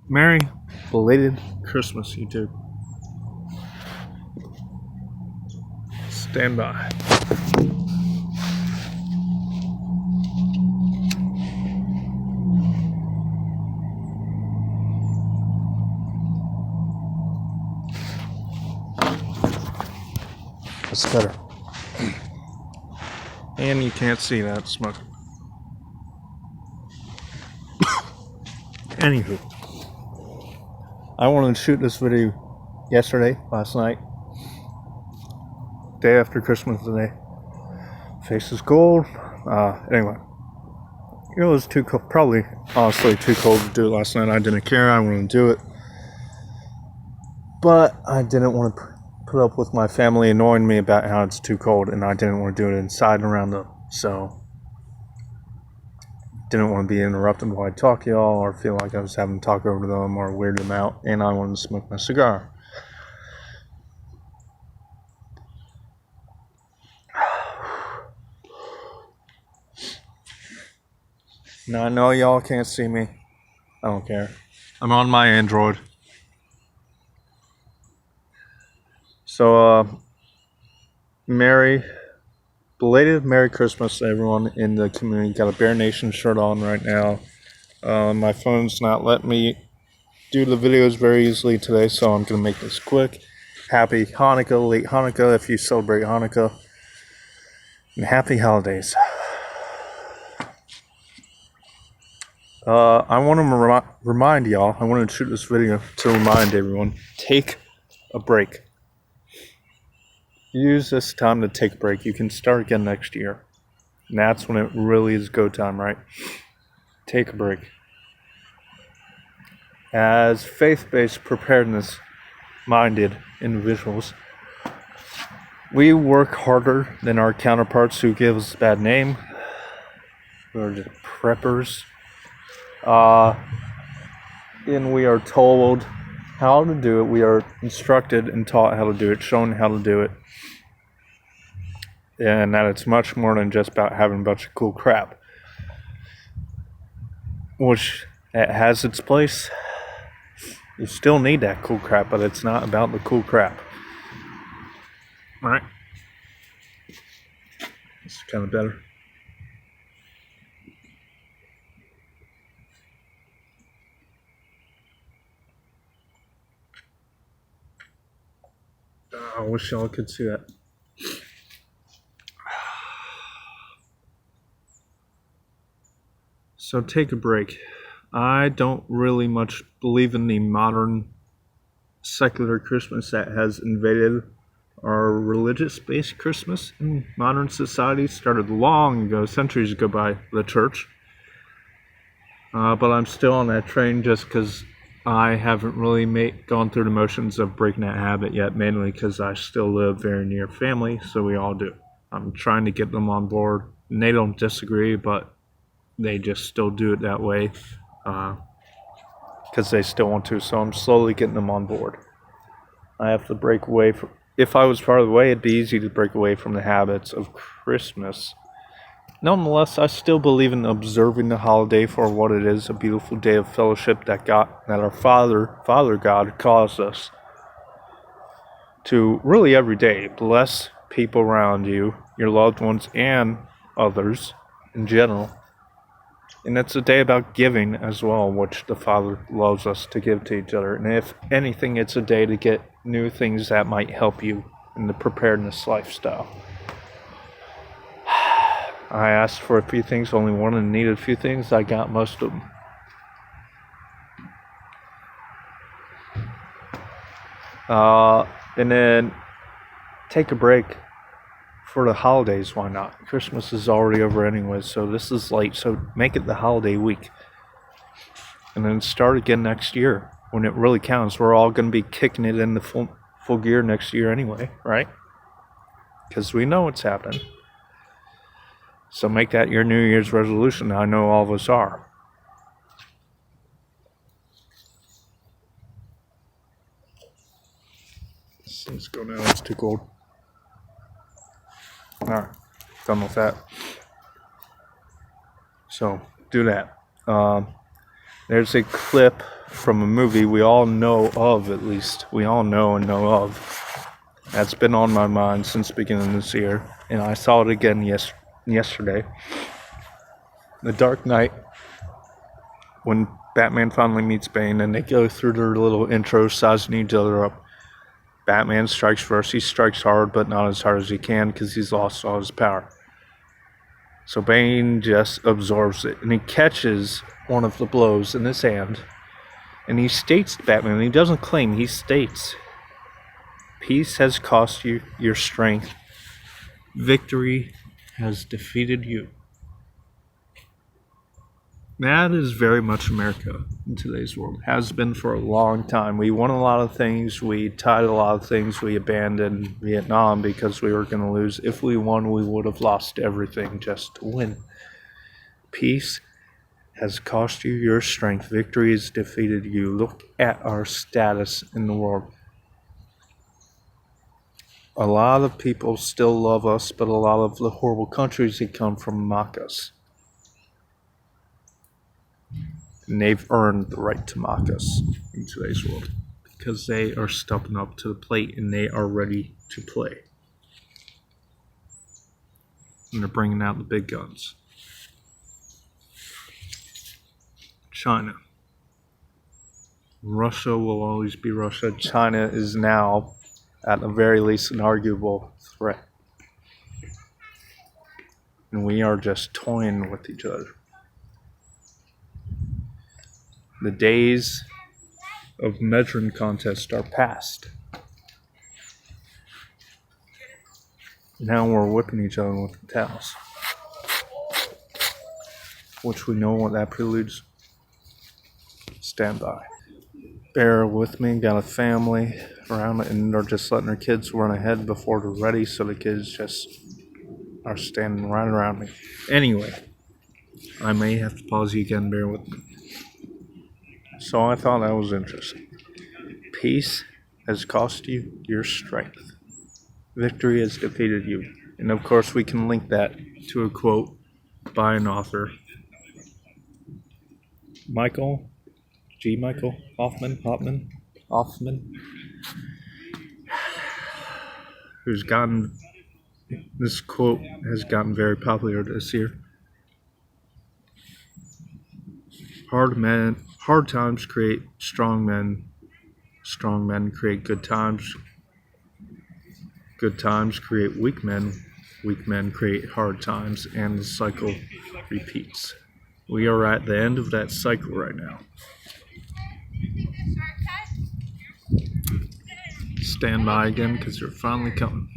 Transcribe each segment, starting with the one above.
Merry belated Christmas, YouTube. Stand by. That's better. And you can't see that smoke. Anywho, I wanted to shoot this video last night, day after Christmas today. Face is cold. Anyway, it was too cold, probably honestly too cold to do it last night. I didn't care. I wanted to do it, but I didn't want to put up with my family annoying me about how it's too cold, and I didn't want to do it inside and around them. So didn't want to be interrupted while I talk to y'all, or feel like I was having to talk over them or weird them out, and I wanted to smoke my cigar. Now I know y'all can't see me. I don't care. I'm on my Android. So, belated Merry Christmas to everyone in the community. Got a Bear Nation shirt on right now. My phone's not letting me do the videos very easily today, so I'm going to make this quick. Happy Hanukkah, late Hanukkah if you celebrate Hanukkah. And happy holidays. I want to remind y'all, I wanted to shoot this video to remind everyone, take a break. Use this time to take a break. You can start again next year. And that's when it really is go time, right? Take a break. As faith-based preparedness-minded individuals, we work harder than our counterparts who give us a bad name. We're just preppers. And we are told how to do it. We are instructed and taught how to do it, shown how to do it. And that it's much more than just about having a bunch of cool crap. Which it has its place. You still need that cool crap, but it's not about the cool crap. Alright? This is kind of better. I wish y'all could see that. So take a break. I don't really much believe in the modern secular Christmas that has invaded our religious-based Christmas in modern society. Started long ago, centuries ago, by the church. But I'm still on that train just because I haven't really gone through the motions of breaking that habit yet, mainly because I still live very near family, so we all do. I'm trying to get them on board, and they don't disagree, but they just still do it that way because they still want to, so I'm slowly getting them on board. I have to break away from, if I was part of the way, it'd be easy to break away from the habits of Christmas. Nonetheless, I still believe in observing the holiday for what it is, a beautiful day of fellowship that our Father God caused us to really every day bless people around you, your loved ones, and others in general. And it's a day about giving as well, which the Father loves us to give to each other. And if anything, it's a day to get new things that might help you in the preparedness lifestyle. I asked for a few things, only one, and needed a few things. I got most of them. And then take a break for the holidays. Why not? Christmas is already over anyway, so this is late. So make it the holiday week. And then start again next year when it really counts. We're all going to be kicking it in the full gear next year anyway, right? Because we know what's happening. So make that your New Year's resolution. I know all of us are. Let's go now. It's too cold. Alright. Done with that. So, do that. There's a clip from a movie we all know of, at least. We all know and know of. That's been on my mind since the beginning of this year. And I saw it again yesterday. The Dark Knight, when Batman finally meets Bane and they go through their little intro sizing each other up. Batman strikes first. He strikes hard, but not as hard as he can because he's lost all his power. So Bane just absorbs it, and he catches one of the blows in his hand, and he states to Batman, he doesn't claim, he states, peace has cost you your strength. Victory has defeated you. That is very much America in today's world. Has been for a long time. We won a lot of things. We tied a lot of things. We abandoned Vietnam because we were going to lose. If we won, we would have lost everything just to win. Peace has cost you your strength. Victory has defeated you. Look at our status in the world. A lot of people still love us, but a lot of the horrible countries that come from mock us. And they've earned the right to mock us in today's world because they are stepping up to the plate and they are ready to play. And they're bringing out the big guns. China. Russia will always be Russia. China is now, at the very least, an arguable threat. And we are just toying with each other. The days of measuring contests are past. Now we're whipping each other with the towels. Which we know what that preludes. Stand by. Bear with me, got a family around it, and they're just letting their kids run ahead before they're ready, so the kids just are standing right around me. Anyway, I may have to pause you again, bear with me. So I thought that was interesting. Peace has cost you your strength. Victory has defeated you. And of course we can link that to a quote by an author. Michael Hoffman, who's gotten, this quote has gotten very popular this year. Hard times create strong men create good times create weak men create hard times, and the cycle repeats. We are at the end of that cycle right now. Stand by again because they're finally coming.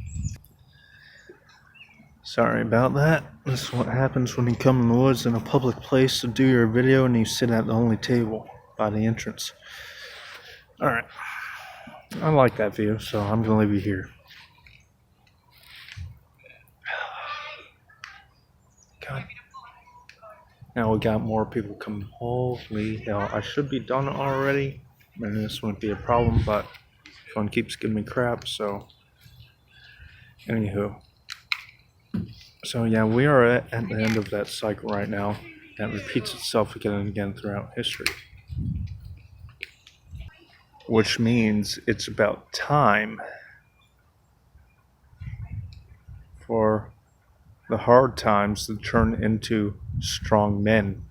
Sorry about that. This is what happens when you come in the woods in a public place to do your video and you sit at the only table by the entrance. Alright. I like that view, so I'm going to leave you here. God. Now we got more people coming. Holy hell. I should be done already. And this wouldn't be a problem, but phone keeps giving me crap, so. Anywho. So yeah, we are at the end of that cycle right now. That repeats itself again and again throughout history. Which means it's about time for the hard times to turn into strong men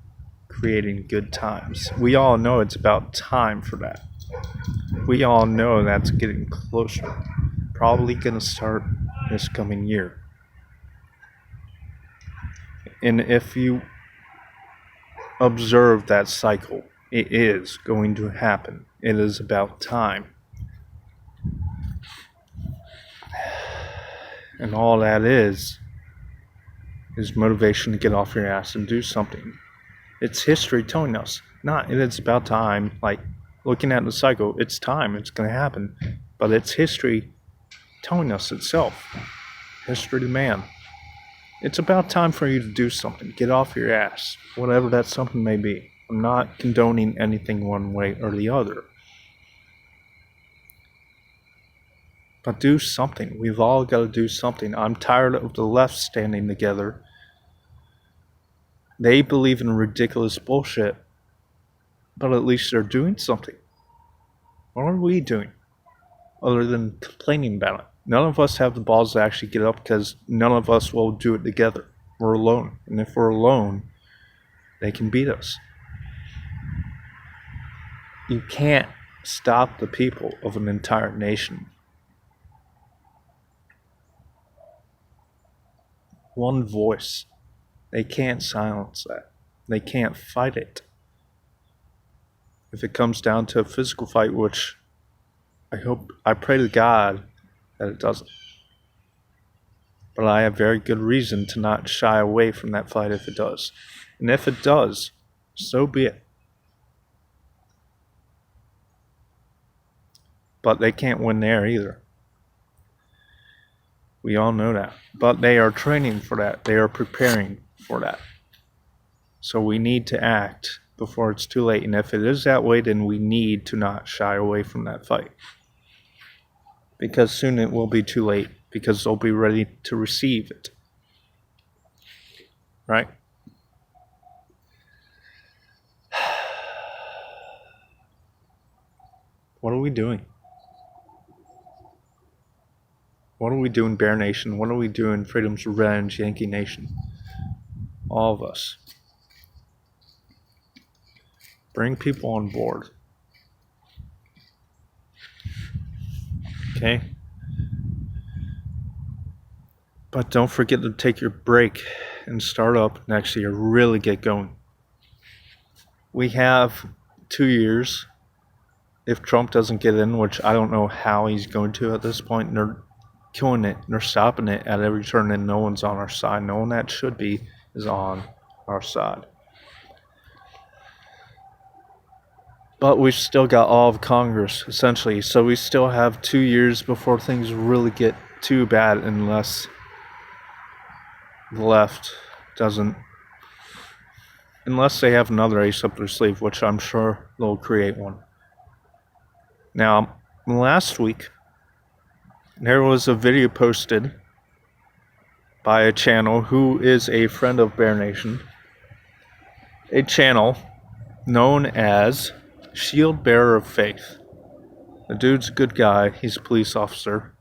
creating good times. We all know it's about time for that. We all know that's getting closer. Probably going to start this coming year. And if you observe that cycle, it is going to happen. It is about time. And all that is motivation to get off your ass and do something. It's history telling us. Not it's about time, like looking at the cycle, it's time, it's going to happen. But it's history telling us itself. History to man. It's about time for you to do something. Get off your ass. Whatever that something may be. I'm not condoning anything one way or the other. But do something. We've all got to do something. I'm tired of the left standing together. They believe in ridiculous bullshit. But at least they're doing something. What are we doing other than complaining about it? None of us have the balls to actually get up because none of us will do it together. We're alone. And if we're alone, they can beat us. You can't stop the people of an entire nation. One voice. They can't silence that. They can't fight it. If it comes down to a physical fight, which I pray to God that it doesn't. But I have very good reason to not shy away from that fight if it does. And if it does, so be it. But they can't win there either. We all know that. But they are training for that. They are preparing for that. So we need to act before it's too late. And if it is that way, then we need to not shy away from that fight. Because soon it will be too late. Because they'll be ready to receive it. Right? What are we doing? What are we doing, Bear Nation? What are we doing, Freedom's Revenge, Yankee Nation? All of us. Bring people on board. Okay? But don't forget to take your break and start up next year. Really get going. We have 2 years. If Trump doesn't get in, which I don't know how he's going to at this point, and they're killing it. They're stopping it at every turn, and no one's on our side. No one that should be is on our side. But we've still got all of Congress, essentially. So we still have 2 years before things really get too bad unless the left doesn't, unless they have another ace up their sleeve, which I'm sure they'll create one. Now, last week, there was a video posted by a channel who is a friend of Bear Nation. A channel known as Shield Bearer of Faith. The dude's a good guy. He's a police officer.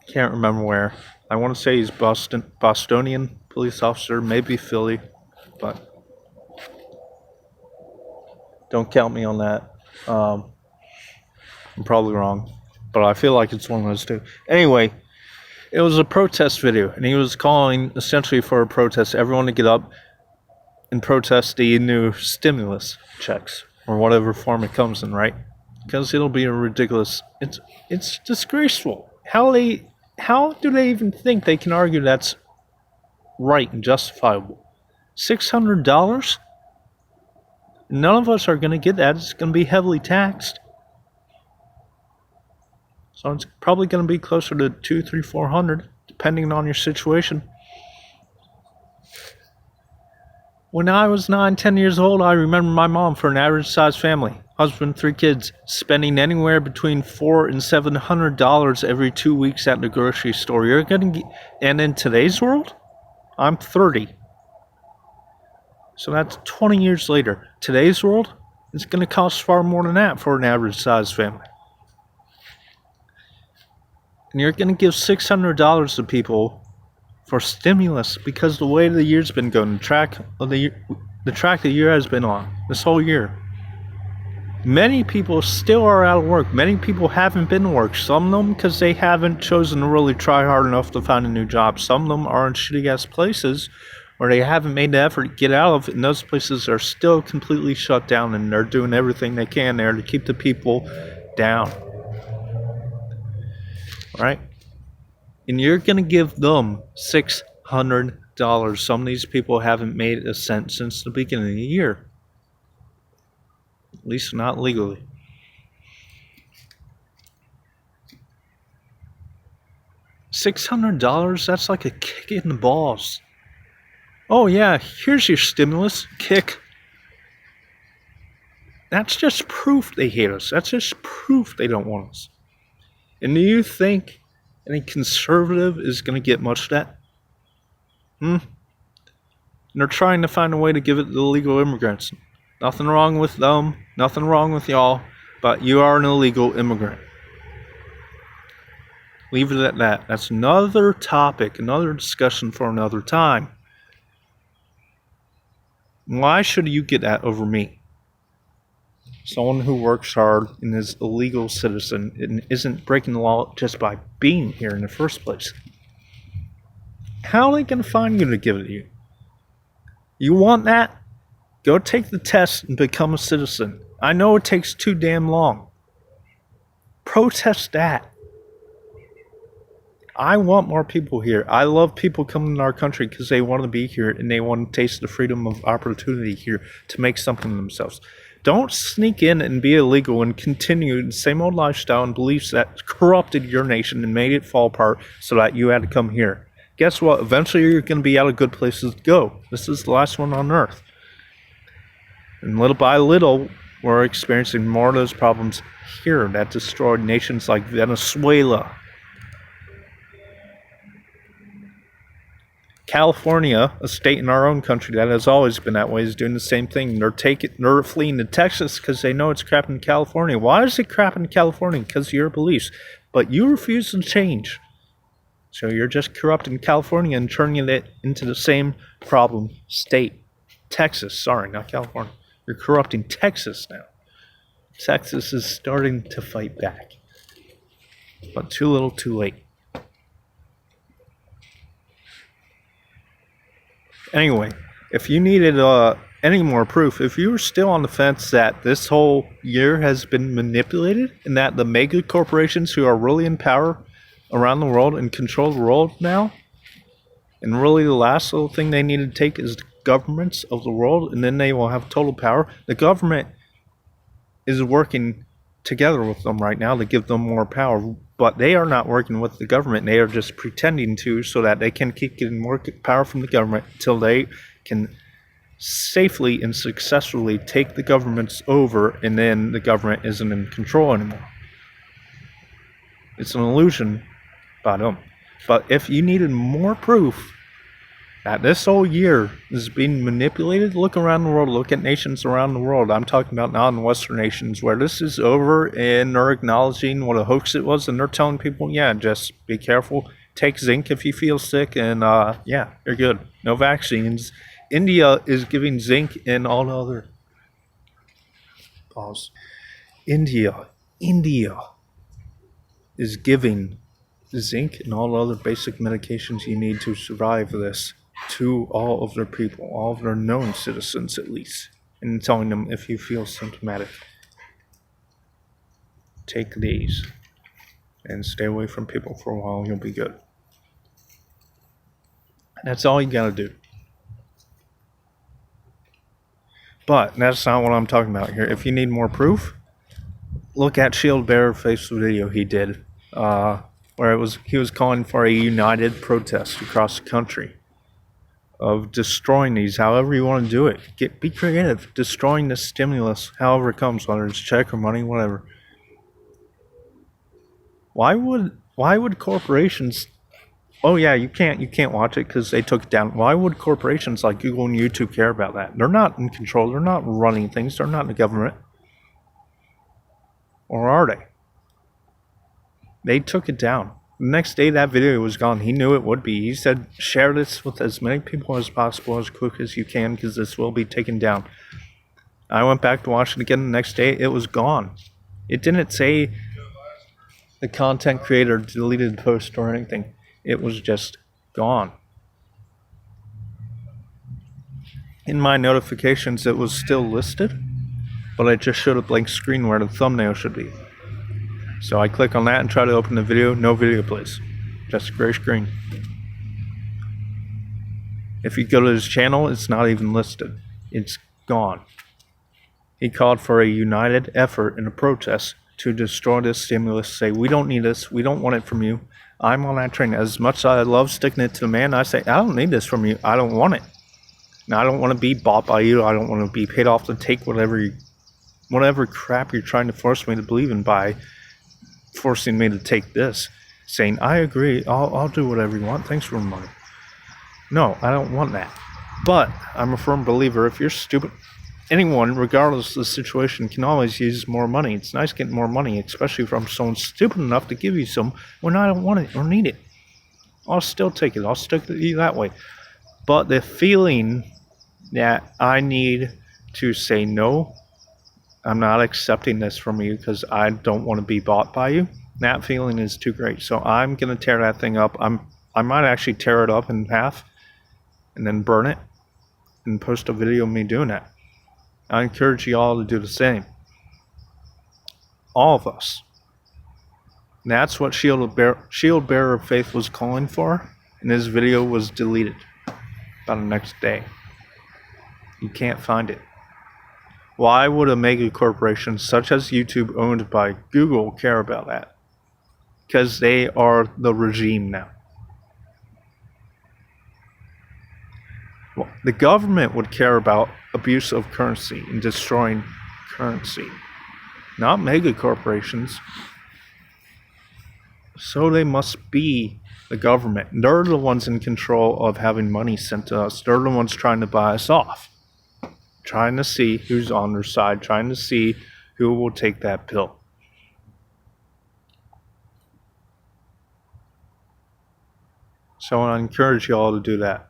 Can't remember where. I want to say he's Bostonian police officer, maybe Philly, but don't count me on that. I'm probably wrong, but I feel like it's one of those two. Anyway, it was a protest video, and he was calling essentially for a protest, everyone to get up and protest the new stimulus checks, or whatever form it comes in, right? Because it'll be a ridiculous, it's disgraceful. How do they even think they can argue that's right and justifiable? $600? None of us are going to get that. It's going to be heavily taxed. So it's probably going to be closer to $200, $300, $400, depending on your situation. When I was 9, 10 years old, I remember my mom, for an average-sized family, husband, 3 kids, spending anywhere between $400 and $700 every 2 weeks at the grocery store. You're going to, and in today's world, I'm 30. So that's 20 years later. Today's world, it's going to cost far more than that for an average-sized family. And you're going to give $600 to people for stimulus because the way the year's been going, the track the year has been on this whole year. Many people still are out of work. Many people haven't been to work. Some of them because they haven't chosen to really try hard enough to find a new job. Some of them are in shitty ass places where they haven't made the effort to get out of, and those places are still completely shut down, and they're doing everything they can there to keep the people down. Right? And you're going to give them $600. Some of these people haven't made a cent since the beginning of the year. At least not legally. $600? That's like a kick in the balls. Oh yeah, here's your stimulus. Kick. That's just proof they hate us. That's just proof they don't want us. And do you think any conservative is going to get much of that? And they're trying to find a way to give it to illegal immigrants. Nothing wrong with them. Nothing wrong with y'all. But you are an illegal immigrant. Leave it at that. That's another topic, another discussion for another time. Why should you get that over me? Someone who works hard and is a legal citizen and isn't breaking the law just by being here in the first place. How are they going to find you to give it to you? You want that? Go take the test and become a citizen. I know it takes too damn long. Protest that. I want more people here. I love people coming to our country because they want to be here and they want to taste the freedom of opportunity here to make something of themselves. Don't sneak in and be illegal and continue the same old lifestyle and beliefs that corrupted your nation and made it fall apart so that you had to come here. Guess what? Eventually you're going to be out of good places to go. This is the last one on earth. And little by little, we're experiencing more of those problems here that destroyed nations like Venezuela. California, a state in our own country that has always been that way, is doing the same thing. They're fleeing to Texas because they know it's crap in California. Why is it crap in California? Because of your beliefs. But you refuse to change. So you're just corrupting California and turning it into the same problem state. Texas, sorry, not California. You're corrupting Texas now. Texas is starting to fight back. But too little, too late. Anyway, if you needed any more proof, if you were still on the fence that this whole year has been manipulated and that the mega corporations who are really in power around the world and control the world now, and really the last little thing they need to take is the governments of the world, and then they will have total power. The government is working together with them right now to give them more power, but they are not working with the government. They are just pretending to so that they can keep getting more power from the government until they can safely and successfully take the governments over, and then the government isn't in control anymore. It's an illusion by them. But if you needed more proof that this whole year is being manipulated, look around the world, look at nations around the world. I'm talking about non-Western nations where this is over and they're acknowledging what a hoax it was, and they're telling people, yeah, just be careful, take zinc if you feel sick, and yeah, you're good. No vaccines. India is giving zinc and all the other... Pause. India is giving zinc and all the other basic medications you need to survive this to all of their people, all of their known citizens at least, and telling them if you feel symptomatic, take these and stay away from people for a while, you'll be good. That's all you gotta do. But that's not what I'm talking about here. If you need more proof, look at Shield Bearer Facebook video he did, where he was calling for a united protest across the country of destroying these, however you want to do it. Be creative, destroying the stimulus, however it comes, whether it's check or money, whatever. Why would corporations? Oh yeah, you can't watch it because they took it down. Why would corporations like Google and YouTube care about that? They're not in control. They're not running things. They're not in the government. Or are they? They took it down. The next day that video was gone. He knew it would be. He said, share this with as many people as possible as quick as you can because this will be taken down. I went back to watch it again the next day. It was gone. It didn't say the content creator deleted the post or anything. It was just gone. In my notifications, it was still listed, but I just showed a blank screen where the thumbnail should be. So I click on that and try to open the video. No video plays. Just a gray screen. If you go to his channel, it's not even listed. It's gone. He called for a united effort in a protest to destroy this stimulus. Say, we don't need this. We don't want it from you. I'm on that train. As much as I love sticking it to the man, I say, I don't need this from you. I don't want it. Now, I don't want to be bought by you. I don't want to be paid off to take whatever crap you're trying to force me to believe in by forcing me to take this, saying, I agree, I'll do whatever you want, thanks for the money. No, I don't want that. But I'm a firm believer, if you're stupid, anyone, regardless of the situation, can always use more money. It's nice getting more money, especially from someone stupid enough to give you some when I don't want it or need it. I'll still take it. I'll stick to you that way. But the feeling that I need to say no, I'm not accepting this from you because I don't want to be bought by you, that feeling is too great. So I'm going to tear that thing up. I might actually tear it up in half and then burn it and post a video of me doing that. I encourage you all to do the same. All of us. And that's what Shield Bearer of Faith was calling for, and his video was deleted about the next day. You can't find it. Why would a mega corporation such as YouTube, owned by Google, care about that? Because they are the regime now. Well, the government would care about abuse of currency and destroying currency, not mega corporations. So they must be the government. They're the ones in control of having money sent to us. They're the ones trying to buy us off. Trying to see who's on their side. Trying to see who will take that pill. So I encourage you all to do that.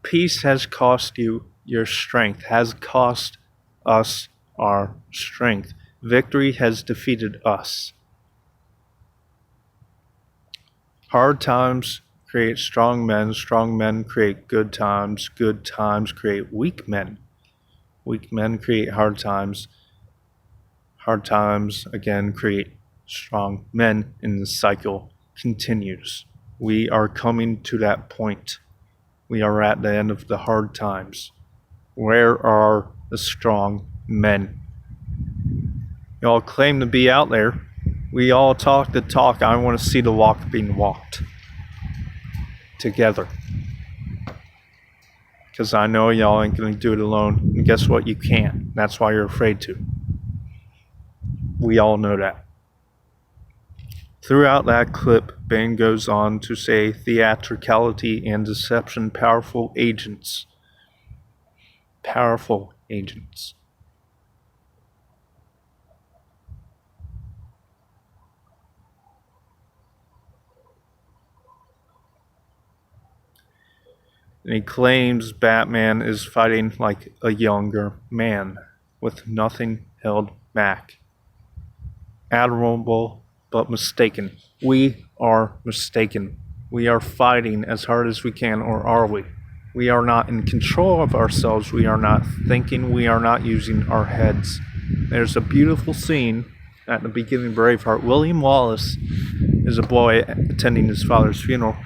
Peace has cost you your strength, has cost us our strength. Victory has defeated us. Hard times create strong men create good times create weak men create hard times again create strong men, and the cycle continues. We are coming to that point. We are at the end of the hard times. Where are the strong men? Y'all claim to be out there. We all talk the talk. I want to see the walk being walked together. Because I know y'all ain't going to do it alone. And guess what? You can't. That's why you're afraid to. We all know that. Throughout that clip, Bane goes on to say theatricality and deception, powerful agents. Powerful agents. And he claims Batman is fighting like a younger man, with nothing held back. Admirable, but mistaken. We are mistaken. We are fighting as hard as we can, or are we? We are not in control of ourselves. We are not thinking. We are not using our heads. There's a beautiful scene at the beginning of Braveheart. William Wallace is a boy attending his father's funeral,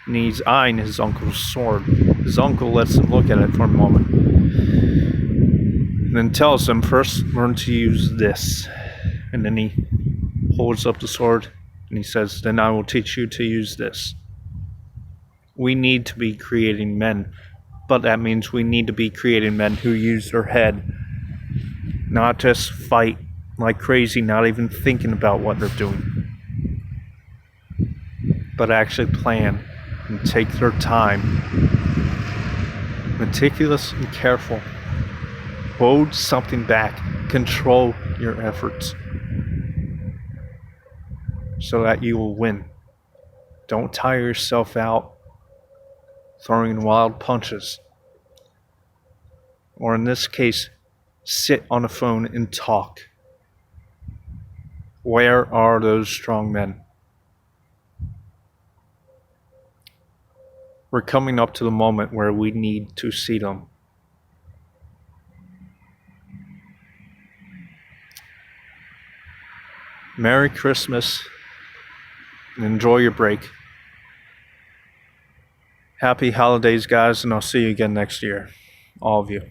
and he's eyeing his uncle's sword. His uncle lets him look at it for a moment, and then tells him, first learn to use this. And then he holds up the sword and he says, then I will teach you to use this. We need to be creating men, but that means we need to be creating men who use their head, not just fight like crazy, not even thinking about what they're doing, but actually plan and take their time, meticulous and careful. Hold something back, control your efforts, so that you will win. Don't tire yourself out throwing wild punches. Or in this case, sit on a phone and talk. Where are those strong men? We're coming up to the moment where we need to see them. Merry Christmas. And enjoy your break. Happy holidays, guys, and I'll see you again next year. All of you.